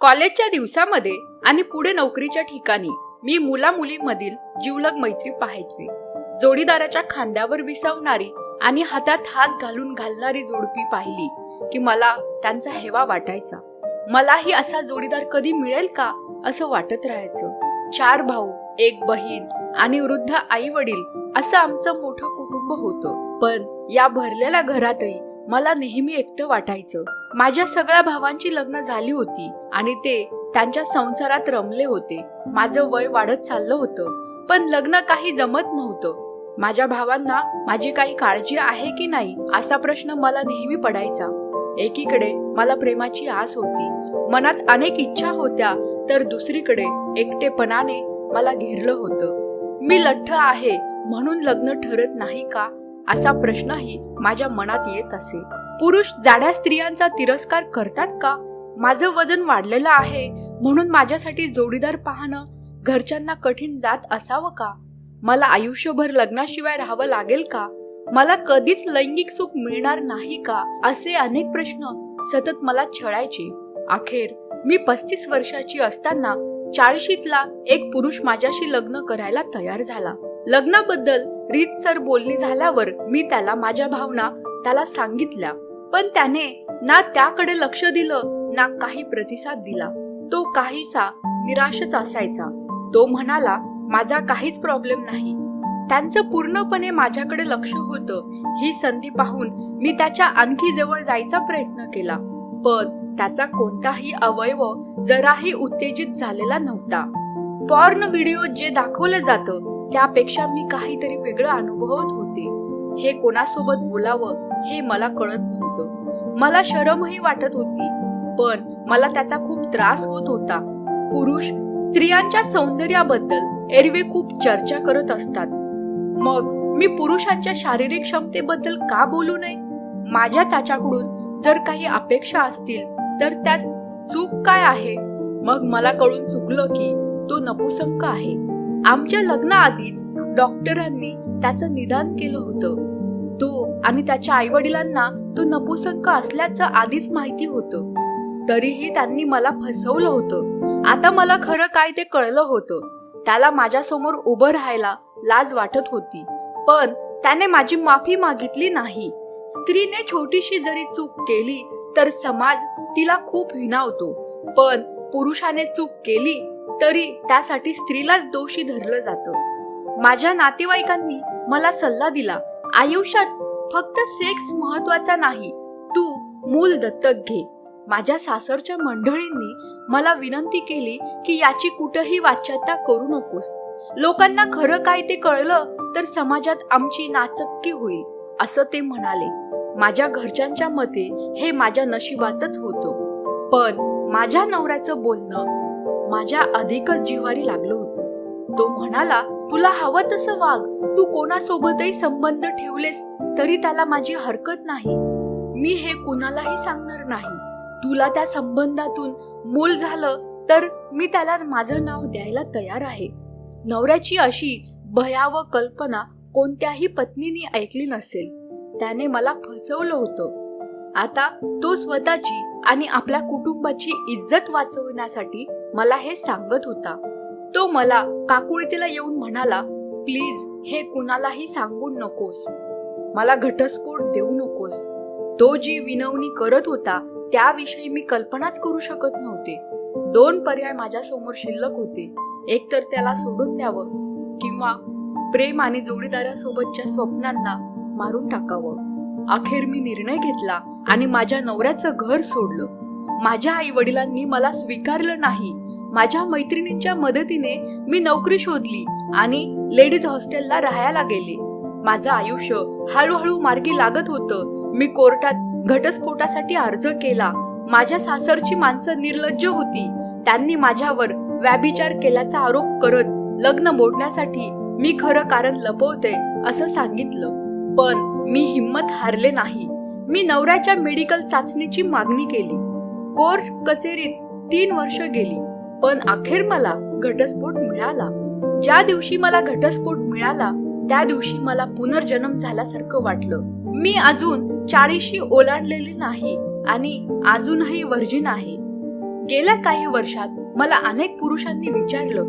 कॉलेजच्या दिवसामध्ये आणि पुढे नोकरीच्या ठिकाणी मी मुला मुलींमधील जीवलग मैत्री पाहायची. जोडीदाराच्या खांद्यावर विसावणारी आणि हातात हात घालून घालणारी जोडपी पाहिली की मला त्यांचा हेवा वाटायचा. मलाही असा जोडीदार कधी मिळेल का असं वाटत राहायचं. 4 भाऊ, 1 बहीण आणि वृद्ध आई वडील असं आमचं मोठं कुटुंब होतं. पण या भरलेल्या घरातही मला नेहमी एकटं वाटायचं. माझ्या सगळ्या भावांची लग्न झाली होती आणि ते त्यांच्या संसारात रमले होते. माझं वय वाढत चाललं होतं, पण लग्न काही जमत नव्हतं. माझ्या भावांना माझी काही काळजी आहे की नाही असा प्रश्न मला नेहमी पडायचा. एकीकडे मला प्रेमाची आस होती, मनात अनेक इच्छा होत्या, तर दुसरीकडे एकटेपणाने मला घेरलं होतं. मी लठ्ठ आहे म्हणून लग्न ठरत नाही का असा प्रश्नही माझ्या मनात येत असे. पुरुष जाड्या स्त्रियांचा तिरस्कार करतात का? माझं वजन वाढलेलं आहे म्हणून माझ्यासाठी जोडीदार पाहणं घरच्यांना कठीण जात असावं का? मला आयुष्यभर लग्नाशिवाय राहावं लागेल का? मला कधीच लैंगिक सुख मिळणार नाही का? असे अनेक प्रश्न सतत मला छळायचे. अखेर मी 35 वर्षाची असताना 40शीतला एक पुरुष माझ्याशी लग्न करायला तयार झाला. लग्नाबद्दल रीतसर बोलणी झाल्यावर मी त्याला माझ्या भावना त्याला सांगितल्या, पण त्याने ना त्याकडे लक्ष दिलं ना काही प्रतिसाद दिला. तो काहीसा निराशच असायचा. तो म्हणाला, माझा काहीच प्रॉब्लेम नाही. त्यांचं पूर्णपणे माझ्याकडे लक्ष होतं. ही संधी पाहून मी त्याच्या आणखी जवळ जायचा प्रयत्न केला, पण त्याचा कोणताही अवयव जराही उत्तेजित झालेला नव्हता. पॉर्न व्हिडिओ जे दाखवलं जातं त्यापेक्षा मी काहीतरी वेगळं अनुभवत होते. हे कोणासोबत बोलावं हे मला कळत नव्हतं. मला शरमही वाटत होती, पण मला त्याचा खूप त्रास होत होता. पुरुष स्त्रियांच्या सौंदर्याबद्दल एरवे खूप चर्चा करत असतात, मग मी पुरुषांच्या शारीरिक क्षमतेबद्दल का बोलू नये? माझ्या त्याच्याकडून जर काही अपेक्षा असतील तर त्यात चूक काय आहे? मग मला कळून चुकलं की तो नपुसंक आहे. आमच्या लग्नाआधीच डॉक्टरांनी त्याचं निदान केलं होतं. तो आणि त्याच्या आईवडिलांना तो नपुसंक असल्याचं आधीच माहिती होतं. तरीही त्यांनी मला फसवलं होतं. आता मला खरं काय ते कळलं होतं. त्याला माझ्यासमोर उभं राहायला लाज वाटत होती, पण त्याने माझी माफी मागितली नाही. स्त्रीने छोटीशी जरी चूक केली तर समाज तिला खूप हिणावतो, पण पुरुषाने चूक केली तरी त्यासाठी स्त्रीलाच दोषी धरलं जातं. माझ्या नातेवाईकांनी मला सल्ला दिला, आयुष्यात फक्त सेक्स महत्वाचा नाही, तू मूल दत्तक घे. माझ्या सासरच्या मंडळींनी मला विनंती केली की याची कुठेही वाच्यता करू नकोस. लोकांना खरं काय ते कळलं तर समाजात आमची नाचक्की होईल असं ते म्हणाले. माझ्या घरच्यांच्या मते हे माझ्या नशिबातच होतं, पण माझ्या नवऱ्याचं बोलणं माझ्या अधिकच जिव्हारी लागलं होतं. तो म्हणाला, तुला हवं तसं वाग, तू कोणासोबतही संबंध ठेवलेस तरी त्याला माझी हरकत नाही. मी हे कुणालाही सांगणार नाही. तुला त्या संबंधातून मूल झालं तर मी त्याला माझं नाव द्यायला तयार आहे. नवऱ्याची अशी भयावह कल्पना कोणत्याही पत्नीने ऐकली नसेल. त्याने मला फसवलं होतं. आता तो स्वतःची आणि आपल्या कुटुंबाची इज्जत वाचवण्यासाठी मला हे सांगत होता. तो मला काकुळतीला येऊन म्हणाला, प्लीज हे कुणालाही सांगू नकोस, मला घटस्फोट देऊ नकोस. तो जी विनवणी करत होता त्याविषयी मी कल्पनाच करू शकत नव्हते. 2 पर्याय माझ्या समोर शिल्लक होते. एकतर त्याला सोडून द्यावं किंवा प्रेम आणि जोडीदारासोबतच्या स्वप्नांना मारून टाकावं. अखेर मी निर्णय घेतला आणि माझ्या नवऱ्याचं घर सोडलं. माझ्या आई वडिलांनी मला स्वीकारलं नाही. माझ्या मैत्रिणींच्या मदतीने मी नोकरी शोधली आणि लेडीज हॉस्टेलला राहायला गेले. माझं आयुष्य हळूहळू मार्गी लागत होतं. मी कोर्टात घटस्फोटासाठी अर्ज केला. माझ्या सासरची माणसं निर्लज्ज होती. त्यांनी माझ्यावर व्यभिचार केल्याचा आरोप करत लग्न मोडण्यासाठी मी खरं कारण लपवते असं सांगितलं, पण मी हिम्मत हारले नाही. मी नवऱ्याच्या मेडिकल चाचणीची मागणी केली. कोर्ट कचेरीत 3 वर्ष गेली, पण अखेर मला घटस्फोट मिळाला. ज्या दिवशी मला घटस्फोट मिळाला त्या दिवशी मला पुनर्जन्म झाल्यासारखं वाटलं. मी अजून 40शी ओलांडलेली नाही आणि अजूनही व्हर्जिन आहे. गेल्या काही वर्षात मला अनेक पुरुषांनी विचारलं.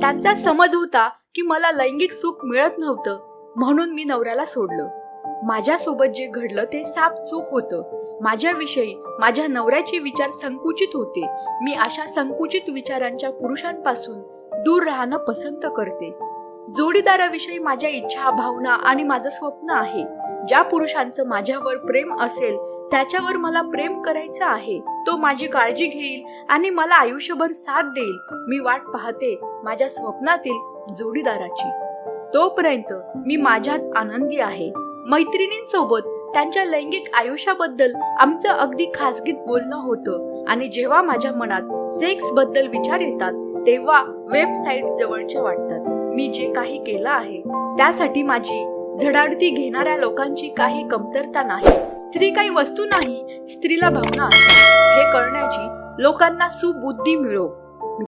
त्यांचा समज होता की मला लैंगिक सुख मिळत नव्हतं म्हणून मी नवऱ्याला सोडलं. माझ्यासोबत जे घडलं ते साफ चूक होतं. माझ्याविषयी माझ्या नवऱ्याचे विचार संकुचित होते. मी अशा संकुचित विचारांच्या पुरुषांपासून दूर राहणं पसंत करते. जोडीदाराविषयी माझ्या इच्छा, भावना आणि माझं स्वप्न आहे. ज्या पुरुषांचं माझ्यावर प्रेम असेल त्याच्यावर मला प्रेम करायचं आहे. तो माझी काळजी घेईल आणि मला आयुष्यभर साथ देईल. मी वाट पाहते माझ्या स्वप्नातील जोडीदाराची. तोपर्यंत मी माझ्यात आनंदी आहे. मैत्रिणींसोबत त्यांच्या लैंगिक आयुष्याबद्दल आमचं अगदी खासगीत बोलणं होतं आणि जेव्हा माझ्या मनात सेक्स बद्दल विचार येतात तेव्हा वेबसाईट जवळच्या वाटतात. मी जे काही केलं आहे त्यासाठी माझी झडाडती घेणाऱ्या लोकांची काही कमतरता नाही. स्त्री काही वस्तू नाही, स्त्रीला भावना असतात. हे कळण्याची लोकांना सुबुद्धी मिळो.